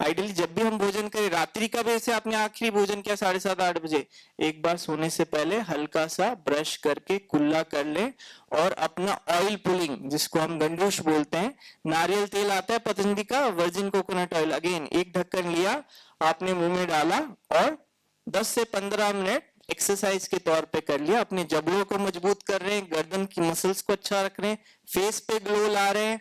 Ideally जब भी हम भोजन करें, रात्रि का भी ऐसे आपने आखिरी भोजन किया 7:30-8 बजे, एक बार सोने से पहले हल्का सा ब्रश करके कुल्ला कर ले और अपना ऑयल पुलिंग, जिसको हम गंडूश बोलते हैं, नारियल तेल आता है पतंजलि का, वर्जिन कोकोनट ऑयल, अगेन एक ढक्कन लिया, आपने मुंह में डाला और 10 से 15 मिनट एक्सरसाइज के तौर पे कर लिया। अपने जबड़ों को मजबूत कर रहे हैं, गर्दन की मसल्स को अच्छा रख रहे हैं, फेस पे ग्लो ला रहे हैं,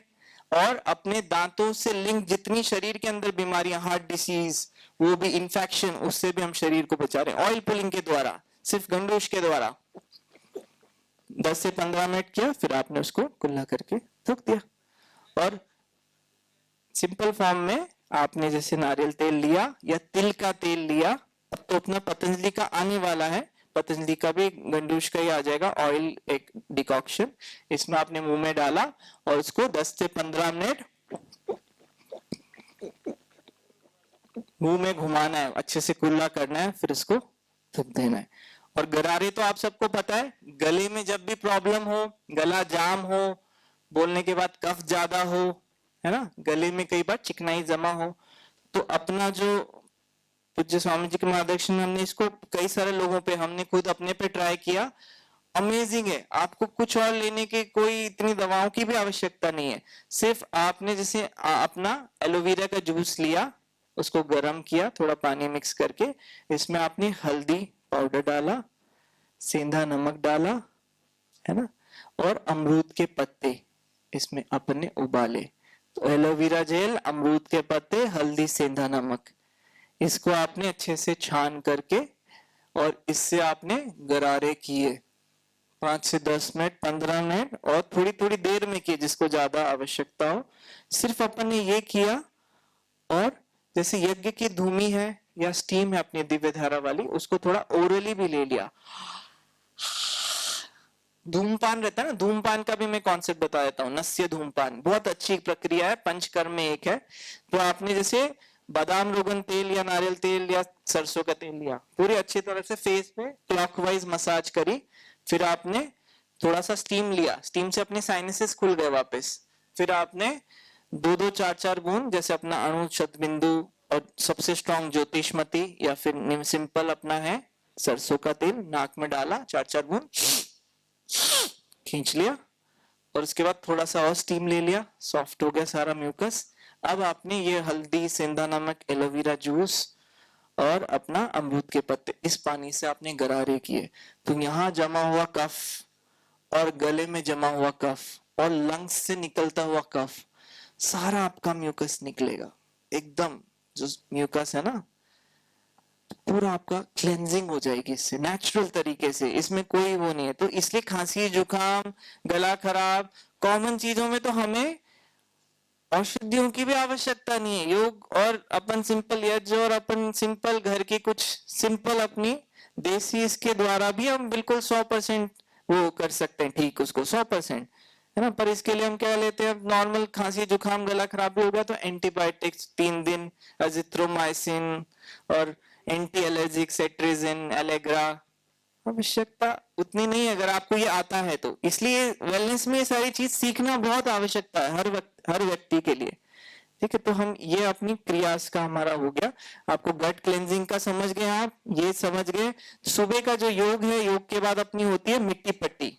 और अपने दांतों से लिंक जितनी शरीर के अंदर बीमारियां, हार्ट डिसीज, वो भी इन्फेक्शन, उससे भी हम शरीर को बचा रहे हैं ऑयल पुलिंग के द्वारा, सिर्फ गंडूश के द्वारा। 10 से 15 मिनट किया, फिर आपने उसको कुल्ला करके थूक दिया। और सिंपल फॉर्म में आपने जैसे नारियल तेल लिया या तिल का तेल लिया, अब तो अपना पतंजलि का आने वाला है, पतंजलि का भी गंडूश का ही आ जाएगा ऑयल, एक डिकॉक्शन, इसमें आपने मुंह में डाला और उसको 10 से 15 मिनट मुंह में घुमाना है, अच्छे से कुल्ला करना है, फिर इसको थूक देना है। और गरारे तो आप सबको पता है, गले में जब भी प्रॉब्लम हो, गला जाम हो, बोलने के बाद कफ ज्यादा हो, है ना, गले में कई बार चिकनाई जमा हो, तो अपना जो पूज्य स्वामी जी के मार्गदर्शन में हमने इसको कई सारे लोगों पे, हमने खुद अपने पे ट्राई किया, अमेजिंग है। आपको कुछ और लेने की कोई इतनी दवाओं की भी आवश्यकता नहीं है, सिर्फ आपने जैसे अपना एलोवेरा का जूस लिया, उसको गर्म किया थोड़ा पानी मिक्स करके, इसमें आपने हल्दी पाउडर डाला, सेंधा नमक डाला, है ना, और अमरूद के पत्ते इसमें अपने उबाले, तो एलोवेरा जेल, अमरूद के पत्ते, हल्दी, सेंधा नमक, इसको आपने अच्छे से छान करके और इससे आपने गरारे किए 5 से 10 मिनट, 15 मिनट, और थोड़ी थोड़ी देर में किए जिसको ज्यादा आवश्यकता हो। सिर्फ अपन ने ये किया, और जैसे यज्ञ की धूमी है या स्टीम है अपनी दिव्य धारा वाली, उसको थोड़ा ओरली भी ले लिया। धूमपान रहता है ना, धूमपान का भी मैं कॉन्सेप्ट बता देता हूँ, नस्य धूमपान बहुत अच्छी प्रक्रिया है, पंचकर्म में एक है। तो आपने जैसे बादाम रोगन तेल या नारियल तेल या सरसों का तेल लिया, पूरी अच्छी तरह से फेस पे क्लॉकवाइज मसाज करी, फिर आपने थोड़ा सा स्टीम लिया, स्टीम से अपने साइनसेस खुल गए वापस, फिर आपने 2-2, 4-4 बूंद जैसे अपना अणु, शतबिंदु और सबसे स्ट्रॉन्ग ज्योतिषमती या फिर सिंपल अपना है सरसों का तेल, नाक में डाला, 4-4 बूंद खींच लिया, और उसके बाद थोड़ा सा और स्टीम ले लिया, सॉफ्ट हो गया सारा म्यूकस। अब आपने ये हल्दी, सेंधा नमक, एलोवेरा जूस और अपना अमरूद के पत्ते, इस पानी से आपने गरारे किए, तो यहाँ जमा हुआ कफ और गले में जमा हुआ कफ और लंग्स से निकलता हुआ कफ, सारा आपका म्यूकस निकलेगा एकदम, जो म्यूकस है ना, पूरा आपका क्लेंजिंग हो जाएगी इससे, नेचुरल तरीके से, इसमें कोई वो नहीं है। तो इसलिए खांसी, जुकाम, गला खराब, कॉमन चीजों में तो हमें औषधियों की भी आवश्यकता नहीं है, योग और अपन सिंपल यज्ञ और अपन सिंपल घर की कुछ सिंपल अपनी देसी इसके द्वारा भी हम बिल्कुल 100% वो कर सकते हैं ठीक, उसको 100%, है ना। पर इसके लिए हम क्या लेते हैं, नॉर्मल खांसी जुकाम गला खराब भी हो गया तो एंटीबायोटिक्स 3 दिन, अजिथ्रोमाइसिन और एंटी एलर्जिक सेट्रिजिन, एलेग्रा, आवश्यकता उतनी नहीं है अगर आपको ये आता है तो। इसलिए वेलनेस में ये सारी चीज सीखना बहुत आवश्यकता है हर व्यक्ति के लिए, ठीक है। तो हम ये अपनी क्रियास का हमारा हो गया, आपको गट क्लेंजिंग का समझ गए, आप ये समझ गए। सुबह का जो योग है, योग के बाद अपनी होती है मिट्टी पट्टी,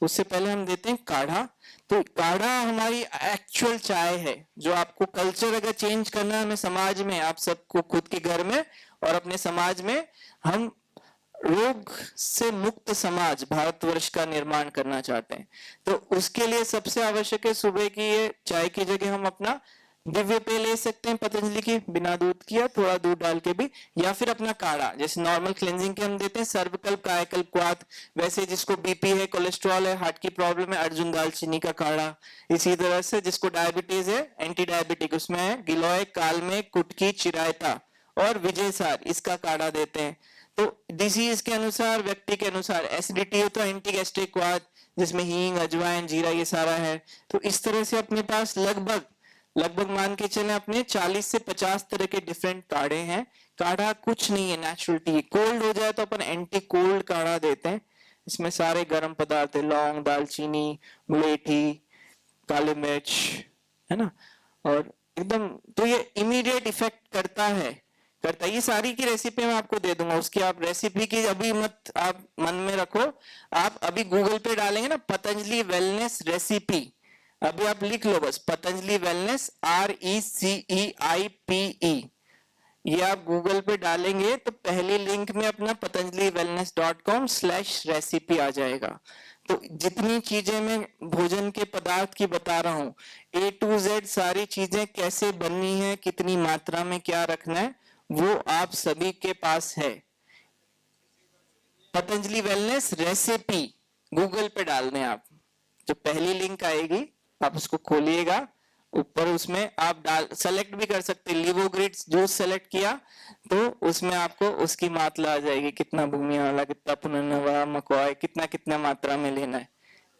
उससे पहले हम देते हैं काढ़ा। तो काढ़ा हमारी एक्चुअल चाय है, जो आपको कल्चर अगर चेंज करना है हमें समाज में, आप सबको खुद के घर में और अपने समाज में, हम रोग से मुक्त समाज भारतवर्ष का निर्माण करना चाहते हैं, तो उसके लिए सबसे आवश्यक है सुबह की ये चाय की जगह हम अपना दिव्य पेय ले सकते हैं पतंजलि की, बिना दूध की या थोड़ा दूध डाल के भी, या फिर अपना काढ़ा जैसे नॉर्मल क्लेंजिंग के हम देते हैं सर्वकल्प, कायाकल्प, क्वाथ, वैसे जिसको बीपी है, कोलेस्ट्रॉल है, हार्ट की प्रॉब्लम है, अर्जुन दालचीनी का काढ़ा। इसी तरह से जिसको डायबिटीज है, एंटी डायबिटिक, उसमें है गिलोय, कालमेघ, कुटकी, चिरायता और विजयसार, इसका काढ़ा देते हैं। तो डिसीज के अनुसार, व्यक्ति के अनुसार, एसिडिटी हो तो एंटी गैस्ट्रिक क्वाथ, जिसमें हींग, अजवाइन, जीरा, ये सारा है। तो इस तरह से अपने पास लगभग मान के चले अपने 40 से 50 तरह के डिफरेंट काढ़े हैं। काढ़ा कुछ नहीं है, नेचुरल टी। कोल्ड हो जाए तो अपन एंटी कोल्ड काढ़ा देते हैं, इसमें सारे गर्म पदार्थ है, लौंग, दालचीनी, मुलेठी, काली मिर्च, है ना, और एकदम, तो ये इमीडिएट इफेक्ट करता है। ये सारी की रेसिपी मैं आपको दे दूंगा, उसकी आप रेसिपी की अभी मत आप मन में रखो। आप अभी गूगल पे डालेंगे ना पतंजलि वेलनेस रेसिपी, अभी आप लिख लो बस पतंजलि वेलनेस RECEIPE, ये आप गूगल पे डालेंगे तो पहली लिंक में अपना patanjaliwellness.com/रेसिपी आ जाएगा। तो जितनी चीजें मैं भोजन के पदार्थ की बता रहा हूँ, A to Z सारी चीजें कैसे बननी है, कितनी मात्रा में क्या रखना है, वो आप सभी के पास है। पतंजलि वेलनेस रेसिपी गूगल पे डाल दें आप, जो पहली लिंक आएगी आप उसको खोलिएगा, ऊपर उसमें आप डाल सेलेक्ट भी कर सकते हैं, लिवोग्रिड्स जूस सेलेक्ट किया तो उसमें आपको उसकी मात्रा आ जाएगी, कितना भूमि वाला, कितना पुनर्नवा मकवाय, कितना कितना मात्रा में लेना है।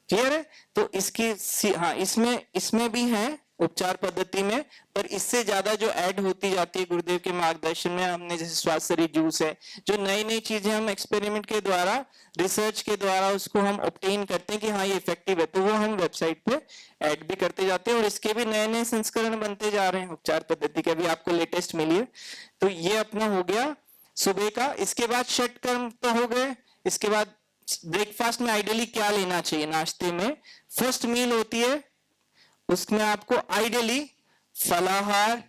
क्लियर है? तो इसकी हाँ, इसमें भी है उपचार पद्धति में, पर इससे ज्यादा जो ऐड होती जाती है गुरुदेव के मार्गदर्शन में, हमने जैसे स्वास्थ्य शरीर जूस है, जो नई नई चीजें हम एक्सपेरिमेंट के द्वारा, रिसर्च के द्वारा उसको हम ऑब्टेन करते हैं कि हाँ ये इफेक्टिव है, तो वो हम वेबसाइट पे ऐड भी करते जाते हैं, और इसके भी नए नए संस्करण बनते जा रहे हैं उपचार पद्धति के, अभी आपको लेटेस्ट मिली है। तो ये अपना हो गया सुबह का। इसके बाद षटकर्म तो हो गए। इसके बाद ब्रेकफास्ट में आइडियली क्या लेना चाहिए? नाश्ते में फर्स्ट मील होती है, उसमें आपको आइडियली फलाहार,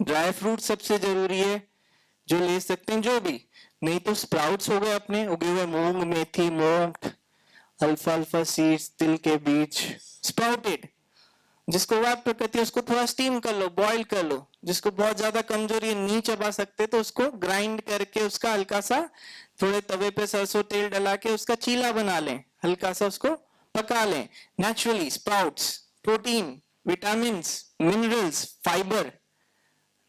ड्राई फ्रूट सबसे जरूरी है जो ले सकते हैं, जो भी नहीं तो स्प्राउट्स हो गए अपने उगे हुए, मूंग, मेथी, मोठ, अल्फाल्फा सीड्स, तिल के बीज, स्प्राउटेड। जिसको वात प्रकृति, उसको थोड़ा स्टीम कर लो, बॉईल कर लो। जिसको बहुत ज्यादा कमजोरी है, नहीं चबा सकते, तो उसको ग्राइंड करके उसका हल्का सा थोड़े तवे पे सरसों तेल डला के उसका चीला बना लें, हल्का सा उसको पका लें। Naturally sprouts, protein, vitamin, minerals, fibre,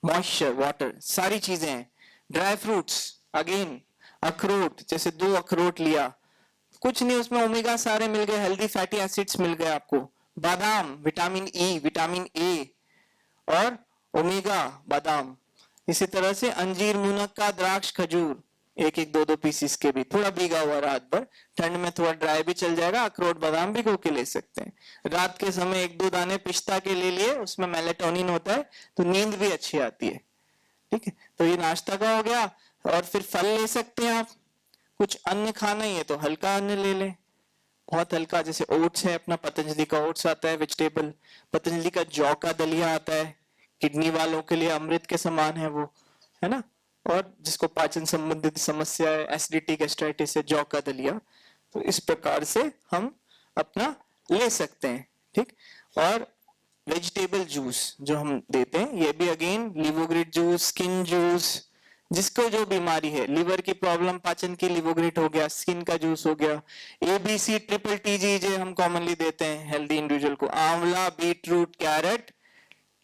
moisture, water, सारी चीजें हैं। ड्राई फ्रूट्स अगेन, अखरोट, जैसे 2 अखरोट लिया, कुछ नहीं, उसमें ओमेगा सारे मिल गए, हेल्दी फैटी एसिड्स मिल गए आपको। बादाम, विटामिन ई, विटामिन ए और ओमेगा बादाम। इसी तरह से अंजीर, मुनक्का, द्राक्ष, खजूर, एक एक 2-2 पीसीस के भी, थोड़ा भीगा हुआ रात भर, ठंड में थोड़ा ड्राई भी चल जाएगा। अखरोट बादाम भिगो के ले सकते हैं। रात के समय 1-2 दाने पिस्ता के ले लिए, उसमें मेलेटोनिन होता है तो नींद भी अच्छी आती है। ठीक है, तो ये नाश्ता का हो गया। और फिर फल ले सकते हैं आप। कुछ अन्न खाना ही है तो हल्का अन्न ले लें, बहुत हल्का, जैसे ओट्स है अपना, पतंजलि का ओट्स आता है वेजिटेबल, पतंजलि का जौ का दलिया आता है, किडनी वालों के लिए अमृत के समान है वो, है ना। और जिसको पाचन संबंधित समस्या है, एसिडिटी, गैस्ट्राइटिस है, जौ का दलिया, तो इस प्रकार से हम अपना ले सकते हैं। ठीक, और वेजिटेबल जूस जो हम देते हैं, ये भी again Livogrit juice, skin juice, जिसको जो बीमारी है, लिवर की प्रॉब्लम, पाचन की, लिवोग्रिड हो गया, स्किन का जूस हो गया। ABC ट्रिपल TG जो हम कॉमनली देते हैं हेल्दी इंडिविजुअल को, amla, beetroot, carrot,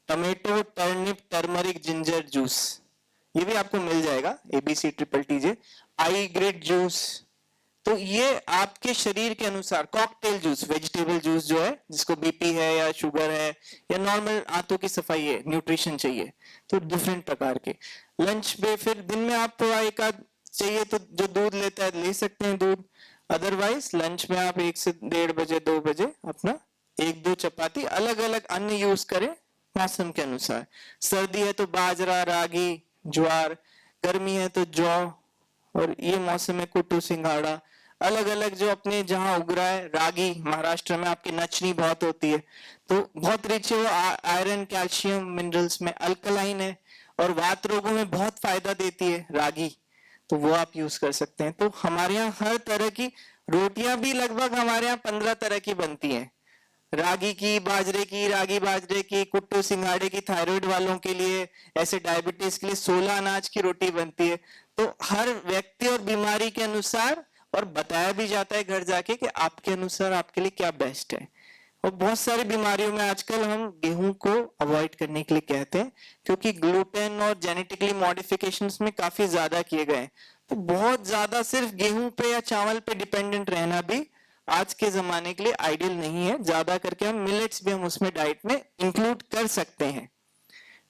tomato, turnip, turmeric, ginger juice, ये भी आपको मिल जाएगा ABC ट्रिपल TG। आई ग्रिड जूस, तो ये आपके शरीर के अनुसार। कॉकटेल जूस, वेजिटेबल जूस जो है, जिसको BP है या शुगर है या नॉर्मल आंतों की सफाई है, न्यूट्रिशन चाहिए, तो डिफरेंट प्रकार के। लंच में फिर दिन में आप थोड़ा एक आध चाहिए तो जो दूध लेता है ले सकते हैं दूध, अदरवाइज लंच में आप 1 से 1:30 बजे 2 बजे अपना 1-2 चपाती, अलग अलग अन्न यूज करें मौसम के अनुसार। सर्दी है तो बाजरा, रागी, ज्वार, गर्मी है तो जौ, और ये मौसम में कुट्टू, सिंघाड़ा, अलग अलग जो अपने जहां उग रहा है। रागी महाराष्ट्र में आपकी नचनी बहुत होती है, तो बहुत रिच है वो आयरन, कैल्शियम, मिनरल्स में, अल्कलाइन है, और वात रोगों में बहुत फायदा देती है रागी, तो वो आप यूज कर सकते हैं। तो हमारे यहाँ हर तरह की रोटियां भी लगभग हमारे यहाँ 15 तरह की बनती हैं, रागी की, बाजरे की, रागी बाजरे की, कुट्टू सिंघाड़े की, थायराइड वालों के लिए, ऐसे डायबिटीज के लिए 16 अनाज की रोटी बनती है। तो हर व्यक्ति और बीमारी के अनुसार, और बताया भी जाता है घर जाके कि आपके अनुसार आपके लिए क्या बेस्ट है। और बहुत सारी बीमारियों में आजकल हम गेहूं को अवॉइड करने के लिए कहते हैं, क्योंकि ग्लूटेन और जेनेटिकली मॉडिफिकेशंस में काफी ज्यादा किए गए हैं। तो बहुत ज्यादा सिर्फ गेहूं पे या चावल पे डिपेंडेंट रहना भी आज के जमाने के लिए आइडियल नहीं है। ज्यादा करके हम मिलेट्स भी हम उसमें डाइट में इंक्लूड कर सकते हैं।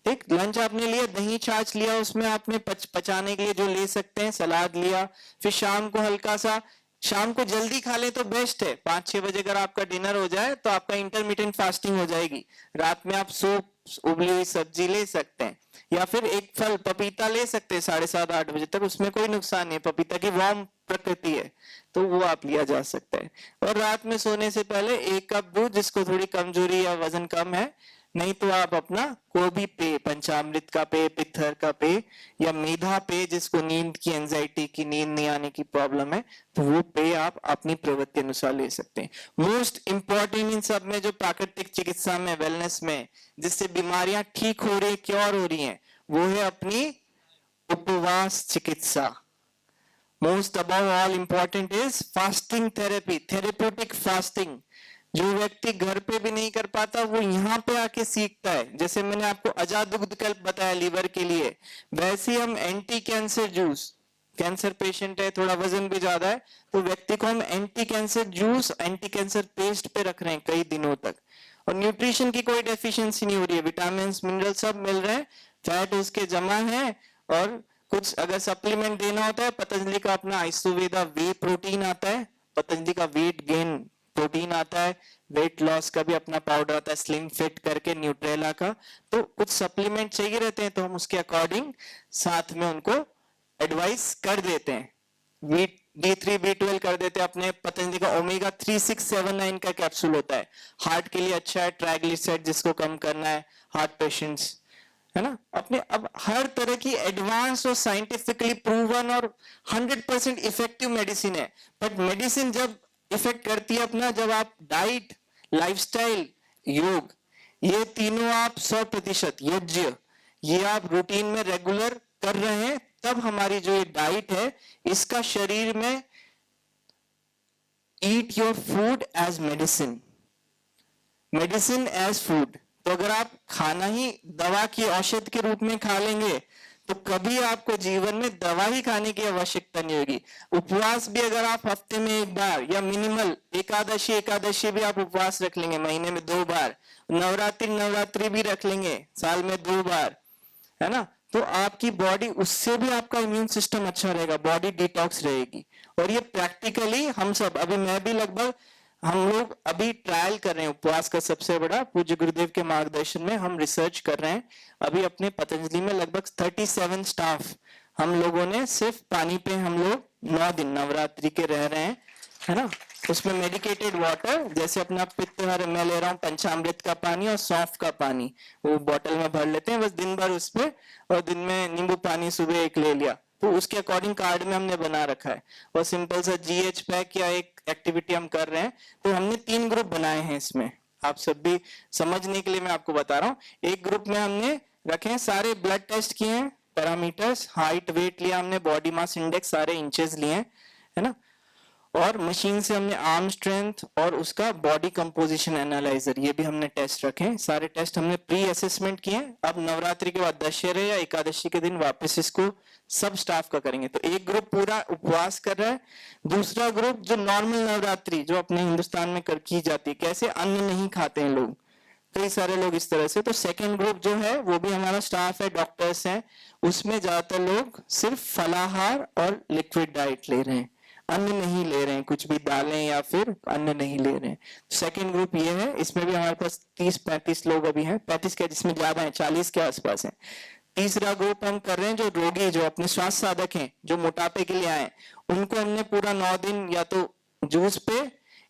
ठीक, लंच आपने लिया, दही छाछ लिया, उसमें आपने पचाने के लिए जो ले सकते हैं, सलाद लिया, फिर शाम को हल्का सा शाम को जल्दी खा ले तो बेस्ट है, 5-6 बजे अगर आपका डिनर हो जाए तो आपका इंटरमिटेंट फास्टिंग हो जाएगी। रात में आप सूप, उबली हुई सब्जी ले सकते हैं, या फिर एक फल पपीता ले सकते हैं 7:30-8 बजे तक, उसमें कोई नुकसान नहीं है, पपीता की वार्म प्रकृति है तो वो आप लिया जा सकता है। और रात में सोने से पहले 1 कप दूध, जिसको थोड़ी कमजोरी या वजन कम है, नहीं तो आप अपना कोई भी पेय, पंचामृत का पेय, पित्थर का पेय या मेधा पेय, जिसको नींद की एंजाइटी की, नींद नहीं आने की प्रॉब्लम है, तो वो पेय आप अपनी प्रवृत्ति अनुसार ले सकते हैं। मोस्ट इंपॉर्टेंट इन सब में जो प्राकृतिक चिकित्सा में, वेलनेस में, जिससे बीमारियां ठीक हो रही है, क्योर हो रही हैं, वो है अपनी उपवास चिकित्सा। Most above all important is fasting therapy, therapeutic fasting. जो व्यक्ति घर पे भी नहीं कर पाता वो यहाँ पे आके सीखता है। जैसे मैंने आपको अजादुग्ध कल्प बताया लीवर के लिए, वैसे ही हम anti cancer juice, cancer patient है, थोड़ा वजन भी ज्यादा है, तो व्यक्ति को हम anti cancer juice, anti cancer paste पे रख रहे हैं कई दिनों तक। और न्यूट्रिशन की कोई डेफिशिएंसी नहीं हो रही है, विटामिन मिनरल सब मिल रहे हैं, फैट उसके जमा है, और कुछ अगर सप्लीमेंट देना होता है, पतंजलि का अपना आइसोवेदा वे प्रोटीन आता है, पतंजलि का वेट गेन प्रोटीन आता है, वेट लॉस का भी अपना पाउडर आता है, स्लिम फिट करके न्यूट्रेला का। तो कुछ सप्लीमेंट चाहिए रहते हैं तो हम उसके अकॉर्डिंग साथ में उनको एडवाइस कर देते हैं। B3 B12 कर देते हैं अपने, पतंजलि का ओमेगा 3679 का कैप्सूल होता है, हार्ट के लिए अच्छा है, ट्राइग्लिसराइड जिसको कम करना है, हार्ट पेशेंट्स, है ना। अपने अब हर तरह की एडवांस और साइंटिफिकली प्रूवन और 100% इफेक्टिव मेडिसिन है। बट मेडिसिन जब इफेक्ट करती है अपना, जब आप डाइट, लाइफस्टाइल, योग, ये तीनों आप 100% यज्ञ, ये आप रूटीन में रेगुलर कर रहे हैं, तब हमारी जो ये डाइट है इसका शरीर में, eat your food as medicine, medicine as food. तो अगर आप खाना ही दवा की औषध के रूप में खा लेंगे तो कभी आपको जीवन में दवा ही खाने की आवश्यकता नहीं होगी। उपवास भी अगर आप हफ्ते में 1 बार या मिनिमल एकादशी भी आप उपवास रख लेंगे, महीने में 2 बार, नवरात्रि भी रख लेंगे साल में 2 बार, है ना, तो आपकी बॉडी, उससे भी आपका इम्यून सिस्टम अच्छा रहेगा, बॉडी डिटॉक्स रहेगी। और ये प्रैक्टिकली हम सब, अभी मैं भी लगभग, हम लोग अभी ट्रायल कर रहे हैं उपवास का, सबसे बड़ा पूज्य गुरुदेव के मार्गदर्शन में हम रिसर्च कर रहे हैं। अभी अपने पतंजलि में लगभग 37 स्टाफ हम लोगों ने सिर्फ पानी पे हम लोग 9 दिन नवरात्रि के रह रहे हैं, है ना। उसमें मेडिकेटेड वाटर, जैसे अपना पित्तहर मैं ले रहा हूँ, पंचामृत का पानी और सौंफ का पानी, वो बोतल में भर लेते हैं बस दिन भर उस पे, और दिन में नींबू पानी सुबह 1 ले लिया, तो उसके अकॉर्डिंग कार्ड में हमने बना रखा है। और सिंपल सा GH पैक या एक एक्टिविटी हम कर रहे हैं, तो हमने 3 ग्रुप बनाए हैं इसमें, आप सब भी समझने के लिए मैं आपको बता रहा हूँ। एक ग्रुप में हमने रखे हैं, सारे ब्लड टेस्ट किए हैं, पैरामीटर्स, हाइट, वेट लिया हमने, बॉडी मास इंडेक्स सारे इंचेस लिए हैं, है ना, और मशीन से हमने आर्म स्ट्रेंथ और उसका बॉडी कंपोजिशन एनालाइजर, ये भी हमने टेस्ट रखे हैं। सारे टेस्ट हमने प्री असेसमेंट किए। अब नवरात्रि के बाद दशहरे या एकादशी के दिन वापस इसको सब स्टाफ का करेंगे। तो एक ग्रुप पूरा उपवास कर रहा है, दूसरा ग्रुप जो नॉर्मल नवरात्रि जो अपने हिंदुस्तान में कर की जाती है, कैसे अन्न नहीं खाते हैं लोग, कई सारे लोग इस तरह से। तो सेकेंड ग्रुप जो है वो भी हमारा स्टाफ है, डॉक्टर्स हैं, उसमें ज्यादातर लोग सिर्फ फलाहार और लिक्विड डाइट ले रहे हैं, अन्न नहीं ले रहे हैं, कुछ भी दालें या फिर अन्न नहीं ले रहे हैं। सेकेंड ग्रुप ये है, इसमें भी हमारे पास 30-35 लोग अभी हैं, 35 के जिसमें ज्यादा है, 40 के आसपास है। तीसरा ग्रुप हम कर रहे हैं जो रोगी, जो अपने स्वास्थ्य साधक हैं, जो मोटापे के लिए आए, उनको हमने पूरा 9 दिन या तो जूस पे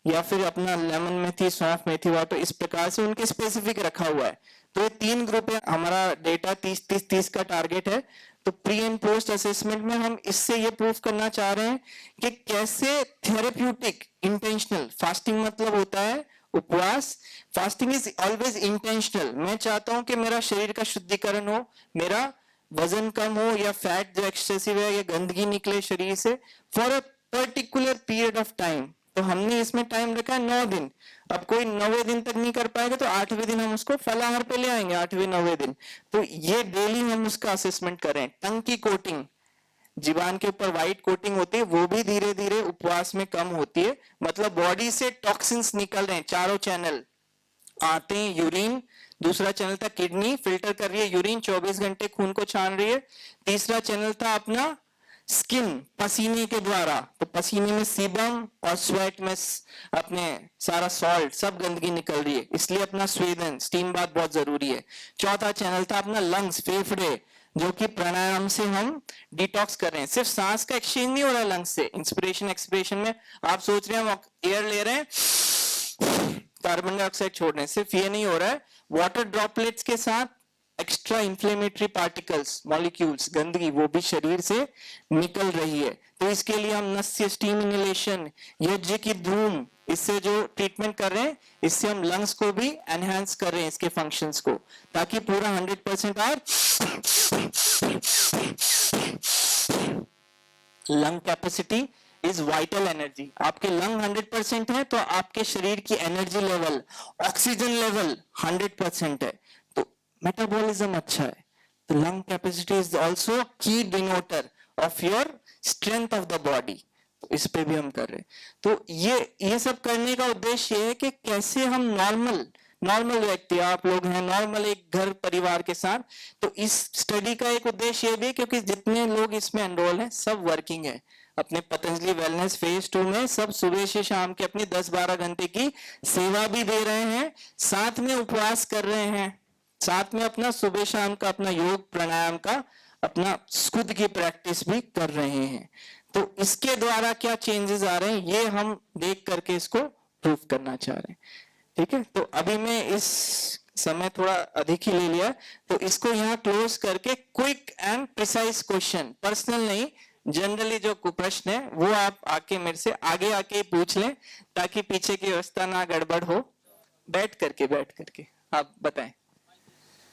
या फिर अपना लेमन मेथी, सौंफ मेथी वाटर, इस प्रकार से उनके स्पेसिफिक रखा हुआ है। तो ये 3 ग्रुप है, हमारा डेटा 30-30-30 का टारगेट है। तो प्री एंड पोस्ट असेसमेंट में हम इससे ये प्रूफ करना चाह रहे हैं कि कैसे थेरेप्यूटिक इंटेंशनल फास्टिंग, मतलब होता है उपवास, फास्टिंग इज ऑलवेज इंटेंशनल। मैं चाहता हूं कि मेरा शरीर का शुद्धिकरण हो, मेरा वजन कम हो या फैट जो एक्सेसिव है या गंदगी निकले शरीर से, for a particular period of time. तो हमने इसमें टाइम रखा है 9 दिन। अब कोई 9वें दिन तक नहीं कर पाएगा तो 8वें दिन हम उसको फलाहार पे ले आएंगे, 8वें-9वें दिन। तो ये डेली हम उसका असेसमेंट कर रहे हैं। टंग की कोटिंग, जीवान के ऊपर व्हाइट कोटिंग होती है, वो भी धीरे धीरे उपवास में कम होती है, मतलब बॉडी से टॉक्सिन्स निकल रहे हैं। चारों चैनल आते हैं, यूरिन, दूसरा चैनल था किडनी फिल्टर कर रही है यूरिन, 24 घंटे खून को छान रही है। तीसरा चैनल था अपना स्किन पसीने के द्वारा, तो पसीने में सीबम और स्वेट में अपने सारा सॉल्ट सब गंदगी निकल रही है, इसलिए अपना स्वेदन स्टीम बाथ बहुत जरूरी है। चौथा चैनल था अपना लंग्स, फेफड़े, जो कि प्राणायाम से हम डिटॉक्स कर रहे हैं। सिर्फ सांस का एक्सचेंज नहीं हो रहा है लंग्स से, इंस्पिरेशन एक्सपिरेशन में आप सोच रहे हैं हम एयर ले रहे हैं, कार्बन डाइऑक्साइड छोड़ रहे हैं, सिर्फ ये नहीं हो रहा है, वाटर ड्रॉपलेट्स के साथ एक्स्ट्रा इंफ्लेमेटरी पार्टिकल्स, मॉलिक्यूल्स, गंदगी वो भी शरीर से निकल रही है। तो इसके लिए हम नस्य स्टीम इनहेलेशन, यज्ञ की धूम, इससे जो ट्रीटमेंट कर रहे हैं, इससे हम लंग्स को भी एनहांस कर रहे हैं, इसके फंक्शंस को, ताकि पूरा 100% और lung capacity is vital energy. आपके लंग 100% है तो आपके शरीर की एनर्जी लेवल, ऑक्सीजन लेवल 100% है, तो मेटाबॉलिज्म अच्छा है। तो लंग कैपेसिटी इज ऑल्सो की डिनोटर of your strength of the body. इस पे भी हम कर रहे हैं। तो ये सब करने का उद्देश्य ये है कि कैसे हम नॉर्मल व्यक्ति, आप लोग हैं नॉर्मल एक घर परिवार के साथ, तो इस स्टडी का एक उद्देश्य ये भी, क्योंकि जितने लोग इसमें एनरोल हैं सब वर्किंग है, अपने पतंजलि वेलनेस फेज 2 में सब सुबह से शाम के अपनी 10-12 घंटे की सेवा भी दे रहे हैं, साथ में उपवास कर रहे हैं, साथ में अपना सुबह शाम का अपना योग प्राणायाम का अपना खुद की प्रैक्टिस भी कर रहे हैं। तो इसके द्वारा क्या चेंजेस आ रहे हैं ये हम देख करके इसको प्रूव करना चाह रहे हैं। ठीक है, तो अभी मैं इस समय थोड़ा अधिक ही ले लिया, तो इसको यहाँ क्लोज करके quick and precise question, personal नहीं, जनरली जो प्रश्न है वो आप आके मेरे से आगे आके पूछ लें, ताकि पीछे की व्यवस्था ना गड़बड़ हो। बैठ करके आप बताएं।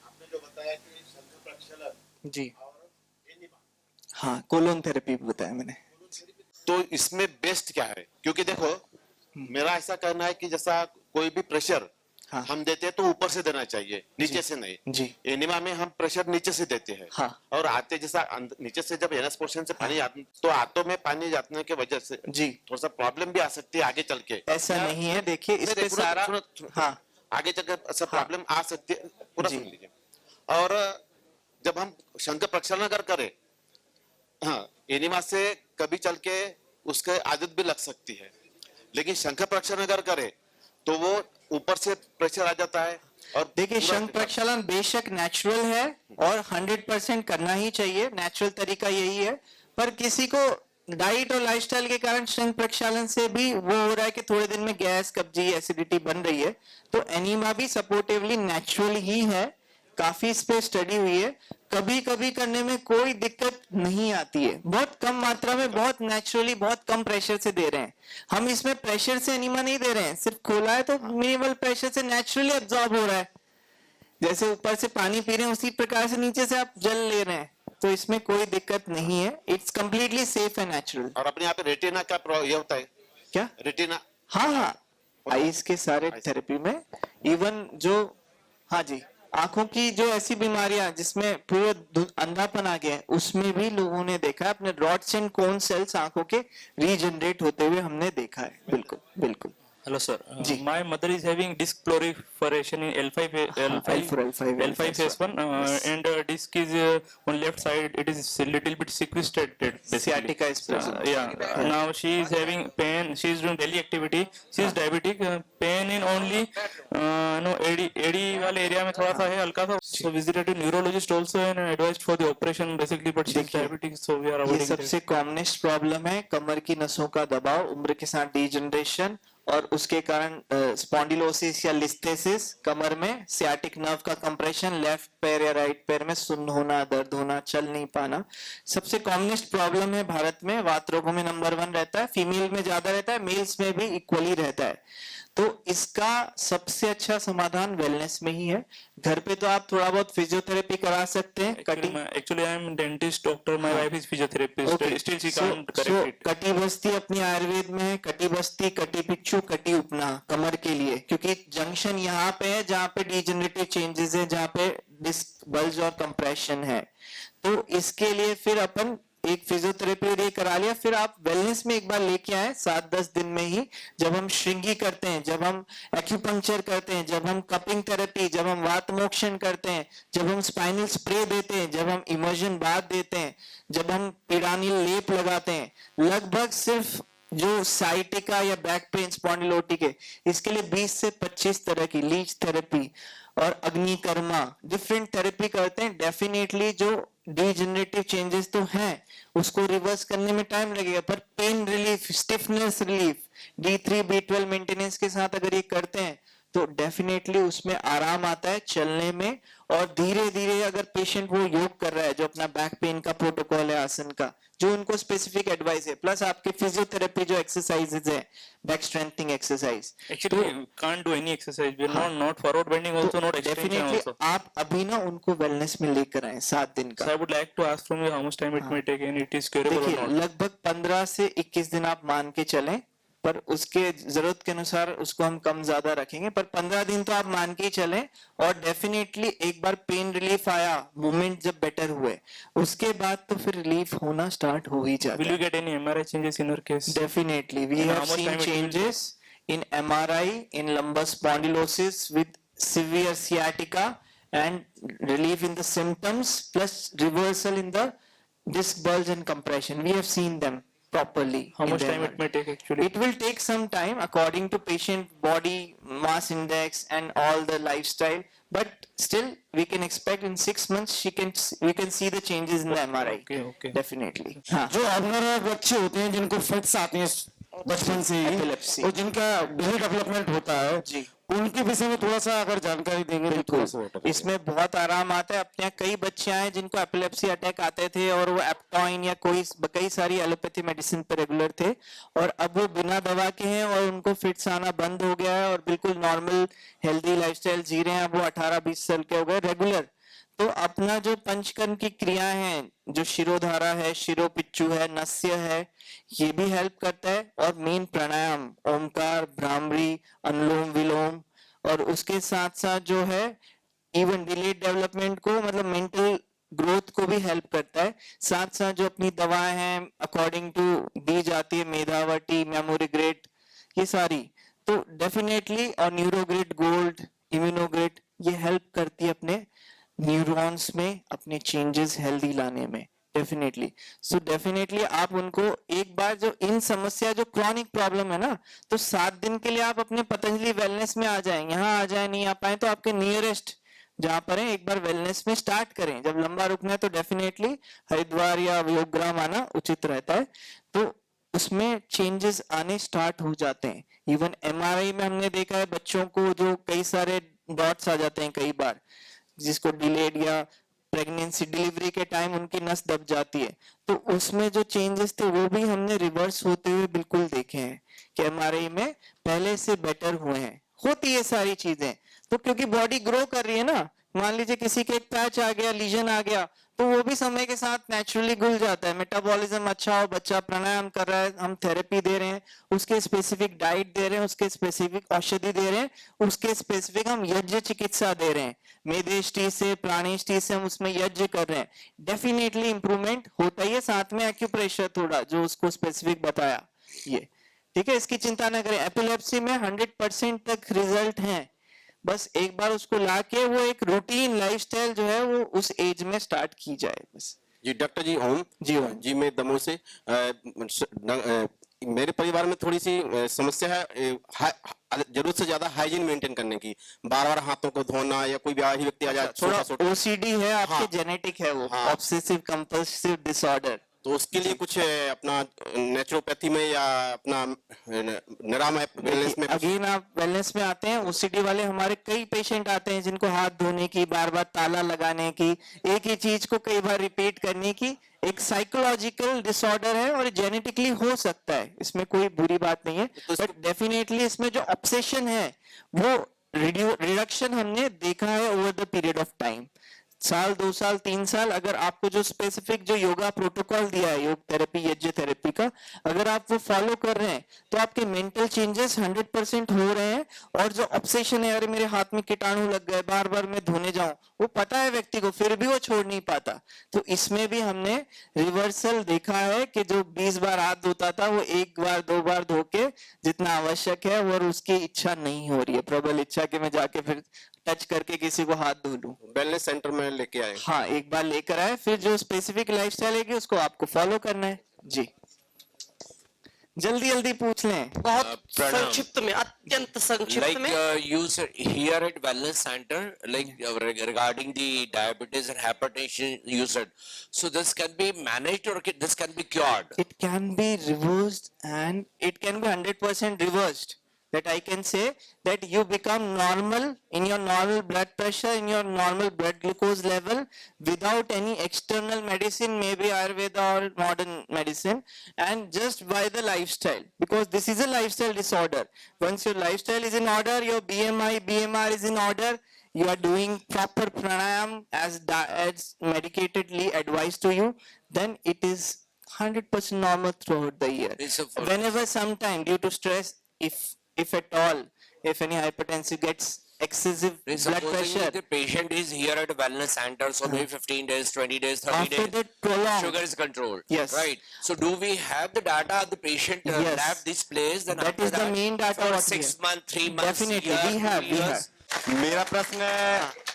आपने जो बताया कि शंख प्रक्षालन जी और एनिमा, हाँ, कोलोन थेरेपी बताया मैंने। तो इसमें बेस्ट क्या है? क्योंकि देखो मेरा ऐसा कहना है कि जैसा कोई भी प्रेशर हाँ। हम देते हैं तो ऊपर से देना चाहिए, नीचे से नहीं। जी। एनिमा में हम प्रेशर नीचे से देते हैं। हाँ। और आते जैसा नीचे से जब एनस पोर्शन से पानी तो हाथों में पानी जाने की वजह से जी थोड़ा सा प्रॉब्लम भी आ सकती है आगे चल के। ऐसा नहीं है, देखिए इस पे सारा हाँ आगे चलकर ऐसा प्रॉब्लम आ सकती है, पूरा सुन लीजिए। और जब हम शंख प्रक्षालन अगर करें, हाँ, एनिमा से कभी चल के उसके आदत भी लग सकती है, लेकिन शंख प्रक्षालन अगर करे तो वो ऊपर से प्रेशर आ जाता है। और देखिए शंख प्रक्षालन बेशक नेचुरल है और 100% करना ही चाहिए, नेचुरल तरीका यही है, पर किसी को डाइट और लाइफस्टाइल के कारण शंख प्रक्षालन से भी वो हो रहा है कि थोड़े दिन में गैस, कब्जी, एसिडिटी बन रही है, तो एनीमा भी सपोर्टिवली नेचुरल ही है, काफी इस पे स्टडी हुई है, कभी कभी करने में कोई दिक्कत नहीं आती है, बहुत कम मात्रा में, बहुत नेचुरली, बहुत कम प्रेशर से दे रहे हैं हम। इसमें प्रेशर से एनीमा नहीं दे रहे हैं, सिर्फ खोला है तो मिनिमल प्रेशर से नेचुरली एब्जॉर्ब हो रहा है, जैसे ऊपर से पानी पी रहे हैं उसी प्रकार से नीचे से आप जल ले रहे हैं, तो इसमें कोई दिक्कत नहीं है, it's completely safe and natural. और अपने यहाँ पे रेटिना का ये होता है क्या? रेटिना, हाँ, आईज के सारे थेरेपी में, इवन जो, हाँ जी, आंखों की जो ऐसी बीमारियां जिसमें पूरा अंधापन आ गया है, उसमें भी लोगों ने देखा है अपने रॉड्स एंड कोन सेल्स आंखों के रीजनरेट होते हुए हमने देखा है। बिल्कुल बिल्कुल। Hello sir, ji. my mother is having disc proliferation in L5 phase 1 and disc is on left side, it is a little bit sequestrated basically. Sciatica is present. Yeah, now she is having pain, she is doing daily activity, she is diabetic, pain in only no AD वाले area में थोड़ा सा है हल्का सा, so visited to neurologist also and advised for the operation basically, but she is diabetic so we are ये avoiding सबसे commonest problem है, कमर की नसों का दबाव, उम्र के साथ डीजनरेशन और उसके कारण स्पॉन्डिलोसिस या लिस्थेसिस, कमर में सियाटिक नर्व का कंप्रेशन, लेफ्ट पैर या राइट पैर में सुन्न होना, दर्द होना, चल नहीं पाना, सबसे कॉमनेस्ट प्रॉब्लम है भारत में। वात रोगों में नंबर 1 रहता है, फीमेल में ज्यादा रहता है, मेल्स में भी इक्वली रहता है। तो इसका सबसे अच्छा समाधान वेलनेस में ही है। घर पे तो आप थोड़ा बहुत फिजियोथेरेपी करा सकते हैं। Actually, I am dentist doctor. My wife is physiotherapist. Okay. Still, she can't correct it. कटी बस्ती अपनी आयुर्वेद में है, कटी बस्ती, कटी पिच्छू, कटी उपना कमर के लिए, क्योंकि जंक्शन यहाँ पे है जहाँ पे डिजेनरेटिव चेंजेस है, जहाँ पे डिस्क बल्ज और कंप्रेशन है। तो इसके लिए फिर अपन एक फिजियोथेरेपी और ये करा लिया, फिर आप वेलनेस में एक बार लेके आए 7-10 दिन में ही, जब हम श्रृंगी करते हैं, जब हम एक्यूपंक्चर करते हैं, जब हम कपिंग थेरेपी, जब हम वात मोक्षण करते हैं, जब हम स्पाइनल स्प्रे देते हैं, जब हम इमर्जन बाथ देते हैं, जब हम पिरानिल लेप लगाते हैं, लगभग सिर्फ जो साइटिका या बैक पेन स्पॉन्डिलोटिक, इसके लिए 20 से 25 तरह की लीच थेरेपी और अग्निकर्मा डिफरेंट थेरेपी करते हैं। डेफिनेटली जो डिजेनरेटिव चेंजेस तो हैं उसको रिवर्स करने में टाइम लगेगा, पर pain relief, stiffness relief, D3 B12 maintenance के साथ अगर ये करते हैं तो डेफिनेटली उसमें आराम आता है चलने में। और धीरे धीरे अगर पेशेंट वो योग कर रहा है, जो अपना बैक पेन का प्रोटोकॉल है आसन का, जो उनको स्पेसिफिक एडवाइस है, प्लस आपके फिजियोथेरेपी जो एक्सरसाइजेज है, back strengthening exercise, Actually, we can't do any exercise. We're not forward bending also, not extension definitely also. आप अभी ना उनको वेलनेस में लेकर आए 7 दिन So का। I would like to ask from you how much time it may take and it is curable or देखिए not. लगभग 15 से 21 दिन आप मान के चलें, पर उसके जरूरत के अनुसार उसको हम कम ज्यादा रखेंगे, पर 15 दिन तो आप मान के ही चलें। और डेफिनेटली एक बार पेन रिलीफ आया, मूवमेंट जब बेटर हुए, उसके बाद तो फिर रिलीफ होना स्टार्ट हो ही जाता Will है। you get any MRI changes in your case? Definitely, we And how have much seen time it will changes in MRI, in lumbar spondylosis with severe sciatica and relief in the symptoms, plus reversal in the disc bulge and compression. We have seen them properly. How in much the time it MRI. may take actually? It will take some time according to patient body mass index and all the lifestyle, but still we can expect in 6 months we can see the changes in the MRI. Okay, okay. Definitely. हाँ. जो abnormal बच्चे होते हैं जिनको fits आते हैं बचपन से ही Epilepsy. और जिनका डिले डेवलपमेंट होता है जी। उनके विषय में थोड़ा सा अगर जानकारी देंगे तो थोड़ा सा better बिल्कुल, इसमें बहुत आराम आता है। अपने यहाँ कई बच्चे आए जिनको एपिलेप्सी अटैक आते थे और वो एप्टॉइन या कई सारी एलोपैथी मेडिसिन पर रेगुलर थे, और अब वो बिना दवा के हैं और उनको फिट्स आना बंद हो गया है और बिल्कुल नॉर्मल हेल्दी लाइफस्टाइल जी रहे हैं। अब वो 18-20 साल के हो गए रेगुलर। तो अपना जो पंचकर्म की क्रिया है, जो शिरोधारा है, शिरोपिच्चू है, नस्य है, ये भी हेल्प करता है। और मेन प्राणायाम, ओमकार, भ्रामरी, अनुलोम विलोम, और उसके साथ साथ जो है इवन डिलेड डेवलपमेंट को, मतलब मेंटल ग्रोथ को भी हेल्प करता है। साथ साथ जो अपनी दवाएं हैं अकॉर्डिंग टू दी जाती है, मेधावटी, मेमोरीग्रेड, ये सारी तो डेफिनेटली, और न्यूरोग्रिड गोल्ड, इम्यूनोग्रिड, ये हेल्प करती है अपने न्यूरॉन्स में अपने चेंजेस हेल्दी लाने में। डेफिनेटली, सो डेफिनेटली आप उनको एक बार जो इन समस्या, जो क्रॉनिक प्रॉब्लम है ना, तो 7 दिन के लिए आप अपने पतंजलि वेलनेस में आ जाएं। यहाँ आ जाए, नहीं आ पाए तो आपके नियरेस्ट जहां पर है एक बार वेलनेस में स्टार्ट करें। जब लंबा रुकना है तो डेफिनेटली हरिद्वार या योगग्राम आना उचित रहता है, तो उसमें चेंजेस आने स्टार्ट हो जाते हैं। इवन MRI में हमने देखा है बच्चों को जो कई सारे डॉट्स आ जाते हैं कई बार, जिसको डिलेड या प्रेगनेंसी डिलीवरी के टाइम उनकी नस दब जाती है, तो उसमें जो चेंजेस थे वो भी हमने रिवर्स होते हुए बिल्कुल देखे हैं कि MRI में पहले से बेटर हुए हैं। होती है सारी चीजें, तो क्योंकि बॉडी ग्रो कर रही है ना, मान लीजिए किसी के एक पैच आ गया, लीजन आ गया, तो वो भी समय के साथ नेचुरली घुल जाता है। मेटाबॉलिज्म अच्छा हो, बच्चा प्राणायाम कर रहा है, हम थेरेपी दे रहे हैं, उसके स्पेसिफिक डाइट दे रहे हैं, उसके स्पेसिफिक औषधि दे रहे हैं, उसके स्पेसिफिक हम यज्ञ चिकित्सा दे रहे हैं, मेदेष्टि से, प्राणेष्टि से हम उसमें यज्ञ कर रहे हैं। डेफिनेटली इंप्रूवमेंट होता ही है। साथ में एक्यूप्रेशर थोड़ा जो उसको स्पेसिफिक बताया, ये ठीक है, इसकी चिंता न करें। एपिलेप्सी में 100% तक रिजल्ट है, बस एक बार उसको लाके वो एक रूटीन लाइफस्टाइल जो है वो उस एज में स्टार्ट की जाए बस। जी डॉक्टर जी, ओम जी ओम। जी, मैं दमोह से मेरे परिवार में थोड़ी सी समस्या है, जरूरत से ज्यादा हाइजीन मेंटेन करने की, बार बार हाथों को धोना, या कोई भी व्यक्ति आ जाए थोड़ा छोटा छोटा, OCD है आपके, हाँ। जेनेटिक है वो, हाँ। Obsessive compulsive disorder. तो उसके लिए कुछ अपना नेचुरोपैथी में या अपना निरामय वेलनेस में कुछ- अगेन आप वेलनेस में आते हैं, OCD वाले हमारे कई पेशेंट आते हैं जिनको हाथ धोने की, बार बार ताला लगाने की, एक ही चीज को कई बार रिपीट करने की, एक साइकोलॉजिकल डिसऑर्डर है और जेनेटिकली हो सकता है, इसमें कोई बुरी बात नहीं है। बट डेफिनेटली इसमें जो ऑब्सेशन है वो रिडक्शन हमने देखा है over the period of time. साल 2 साल 3 साल अगर आपको जो स्पेसिफिक जो योगा प्रोटोकॉल दिया है योग थेरेपी यज्ञ थेरेपी का, अगर आप वो फॉलो कर रहे हैं तो आपके मेंटल चेंजेस 100% हो रहे हैं। और जो ऑब्सेशन है, अरे मेरे हाथ में कीटाणु लग गए, बार बार मैं धोने जाऊं, वो पता है व्यक्ति को, फिर भी वो छोड़ नहीं पाता। तो इसमें भी हमने रिवर्सल देखा है कि जो 20 बार हाथ धोता था वो 1 बार 2 बार धो के जितना आवश्यक है, और उसकी इच्छा नहीं हो रही है, प्रबल इच्छा कि मैं जाके फिर टच करके किसी को हाथ धो लूं। वेलनेस सेंटर में लेके आए। हाँ, एक बार लेकर आए, फिर जो स्पेसिफिक लाइफस्टाइल है कि उसको आपको फॉलो करना है। जी, जल्दी जल्दी पूछ लें। बहुत प्रणाम। संक्षिप्त में, अत्यंत संक्षिप्त Like में। you said here at Wellness Center, like regarding the diabetes and hypertension, you said, so this can be managed or this can be cured. It can be reversed, and it can be 100% reversed. That I can say that you become normal in your normal blood pressure, in your normal blood glucose level, without any external medicine, maybe Ayurveda or modern medicine, and just by the lifestyle, because this is a lifestyle disorder. Once your lifestyle is in order, your BMI, BMR is in order, you are doing proper pranayam as medicatedly advised to you, then it is 100% normal throughout the year. This is for- Whenever sometime due to stress, if at all, if any hypertensive gets excessive blood Supposing pressure, the patient is here at a wellness center, so maybe 15 days, 20 days, 30 after days, that prolonged, sugar is controlled. Yes. Right. So do we have the data of the patient Yes. left this place? Then That after is the main data for what we 6 have. months, 3 months, Definitely, year, we have, 2 we years? have. मेरा प्रश्न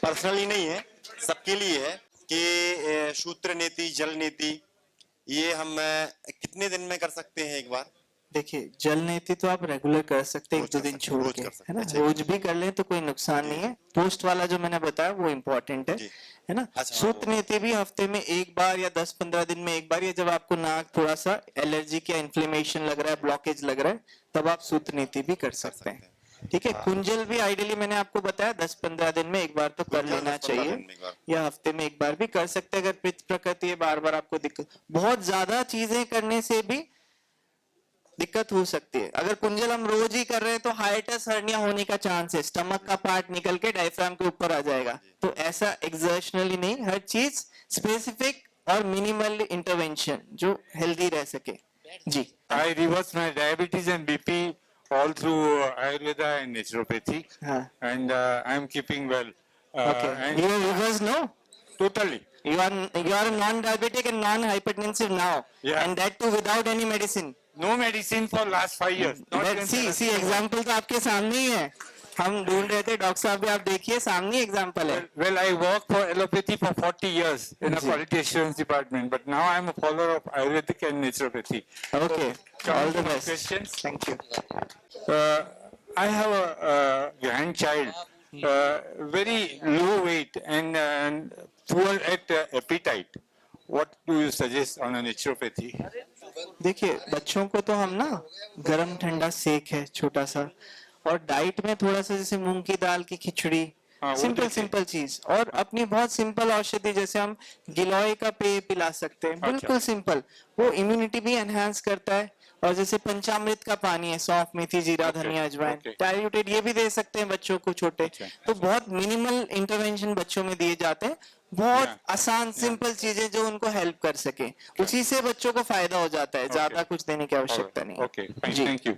personally नहीं है, सबके लिए है कि सूत्र नीति, जल नीति, ये हम कितने दिन में कर सकते हैं एक बार? देखिए, जल नीति तो आप रेगुलर कर सकते हैं, रोज 1-2 कर दिन सकते छोड़ हैं, रोज के, कर सकते है ना, हैं, अच्छा। रोज भी कर लें तो कोई नुकसान नहीं है। पोस्ट वाला जो मैंने बताया वो इम्पोर्टेंट जी। है ना। अच्छा, सूत्र नीति भी हफ्ते में एक बार या 10-15 दिन में एक बार, या जब आपको नाक थोड़ा सा एलर्जी या इन्फ्लेमेशन लग रहा है, ब्लॉकेज लग रहा है, तब आप सूत्र नीति भी कर सकते हैं। ठीक है, कुंजल भी आइडियली मैंने आपको बताया 10-15 दिन में एक बार तो कर कुंजल लेना 10-15 चाहिए, दिन में एक बार। या हफ्ते में एक बार भी कर सकते हैं। अगर पित्त प्रकृति है, बार बार आपको दिक्कत, बहुत ज्यादा चीजें करने से भी दिक्कत हो सकती है। अगर कुंजल हम रोज ही कर रहे हैं तो हाइटस हर्निया होने का चांस है, स्टमक का पार्ट निकल के डायफ्राम के ऊपर आ जाएगा। तो ऐसा एक्सर्शनली नहीं, हर चीज स्पेसिफिक और मिनिमल इंटरवेंशन जो हेल्दी रह सके। जी, I reverse my diabetes and BP all through Ayurveda and naturopathy, हाँ, and I'm keeping well. okay. And You reverse no? totally, You are non-diabetic and non-hypertensive now, Yeah. and that too without any medicine. no medicine for last 5 years. Not even see example तो आपके सामने ही है, हम ढूंढ रहे थे doctor साहब भी, आप देखिए सामने एग्जाम्पल है। Well, I worked for allopathy for 40 years in a quality assurance department, but now I'm a follower of Ayurvedic and naturopathy. Okay, all the best. Questions? Thank you. I have a grandchild, very low weight and poor at appetite. What do you suggest on a naturopathy? देखिए, बच्चों को तो हम ना गरम ठंडा सेक है छोटा सा, और डाइट में थोड़ा सा जैसे मूंग की दाल की खिचड़ी, हाँ, वो सिंपल ठीक है। सिंपल चीज, और अपनी बहुत सिंपल औषधि जैसे हम गिलोय का पेय पिला सकते हैं, बिल्कुल सिंपल, वो इम्यूनिटी भी एनहांस करता है। और जैसे पंचामृत का पानी है, सौंफ, मेथी, जीरा, धनिया, अजवाइन, okay. डाइल्यूटेड, ये भी दे सकते हैं बच्चों को छोटे। तो बहुत मिनिमल इंटरवेंशन बच्चों में दिए जाते हैं, बहुत आसान सिंपल चीजें जो उनको हेल्प कर सके, उसी से बच्चों को फायदा हो जाता है, ज्यादा कुछ देने की आवश्यकता नहीं है। Okay, fine, ji. thank you.